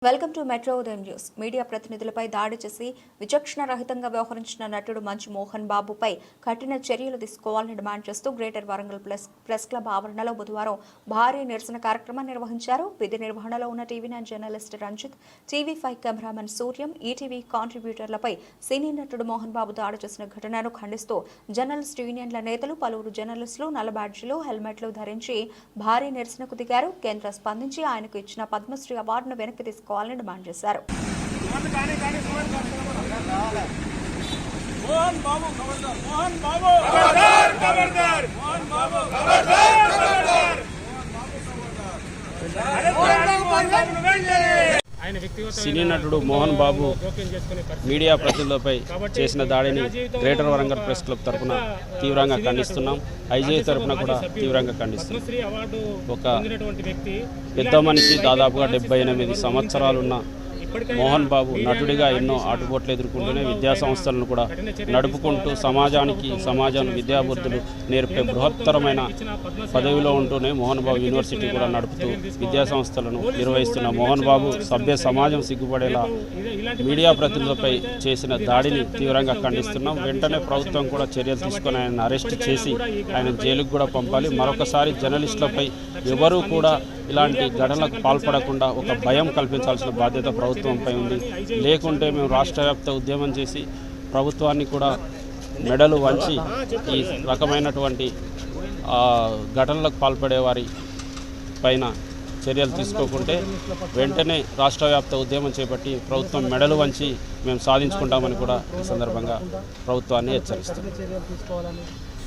Welcome to metro ఉదయం news. Media ప్రతినిధులపై దాడి చేసి విచక్షణ రహితంగా వ్యవహరించిన నటుడు మంచు మోహన్ బాబుపై కఠిన చర్యలు తీసుకోవాలని డిమాండ్ చేస్తూ గ్రేటర్ వరంగల్ ప్రెస్ క్లబ్ ఆవరణలో బుధవారం భారీ నిరసన కార్యక్రమాన్ని నిర్వహించారు. విధి నిర్వహణలో ఉన్న TV nine journalist Ranjith, TV five cameraman Suryam, ETV కాంట్రిబ్యూటర్లపై సీనియర్ నటుడు మోహన్ బాబు దాడి చేసిన ఘటనను ఖండిస్తూ జర్నలిస్ట్ యూనియన్ల నేతలు, పలువురు జర్నలిస్టులు నల్ల బ్యాడ్జీలు, హెల్మెట్లు ధరించి భారీ నిరసనకు దిగారు. కేంద్రం స్పందించి ఆయనకు ఇచ్చిన పద్మశ్రీ అవార్డును వెనక్కి తీసుకోవాలని డిమాండ్ చేశారు. సినీ నటుడు మోహన్ బాబు మీడియా ప్రతినిధులపై చేసిన దాడిని గ్రేటర్ వరంగల్ ప్రెస్ క్లబ్ తరఫున తీవ్రంగా ఖండిస్తున్నాం. ఐజే తరఫున కూడా తీవ్రంగా ఖండిస్తున్నాం. ఒక పెద్ద మనిషి, దాదాపుగా 78 సంవత్సరాలున్న మోహన్ బాబు నటుడిగా ఎన్నో ఆటుపోట్లు ఎదుర్కొంటూనే విద్యా సంస్థలను కూడా నడుపుకుంటూ సమాజం విద్యాబుద్ధులు నేర్పే బృహత్తరమైన పదవిలో ఉంటూనే మోహన్ బాబు యూనివర్సిటీ కూడా నడుపుతూ విద్యా సంస్థలను నిర్వహిస్తున్న మోహన్ బాబు సభ్య సమాజం సిగ్గుపడేలా మీడియా ప్రతినిధులపై చేసిన దాడిని తీవ్రంగా ఖండిస్తున్నాం. వెంటనే ప్రభుత్వం కూడా చర్యలు తీసుకొని ఆయన అరెస్ట్ చేసి ఆయన జైలుకు కూడా పంపాలి. మరొకసారి జర్నలిస్టులపై ఎవరూ కూడా ఇలాంటి ఘటనలకు పాల్పడకుండా ఒక భయం కల్పించాల్సిన బాధ్యత ప్రభుత్వంపై ఉంది. లేకుంటే మేము రాష్ట్ర వ్యాప్త ఉద్యమం చేసి ప్రభుత్వాన్ని కూడా మెడలు వంచి ఈ రకమైనటువంటి ఘటనలకు పాల్పడే వారి పైన చర్యలు తీసుకోకుంటే వెంటనే రాష్ట్ర వ్యాప్త ఉద్యమం చేపట్టి ప్రభుత్వం మెడలు వంచి మేము సాధించుకుంటామని కూడా ఈ సందర్భంగా ప్రభుత్వాన్ని హెచ్చరిస్తాం.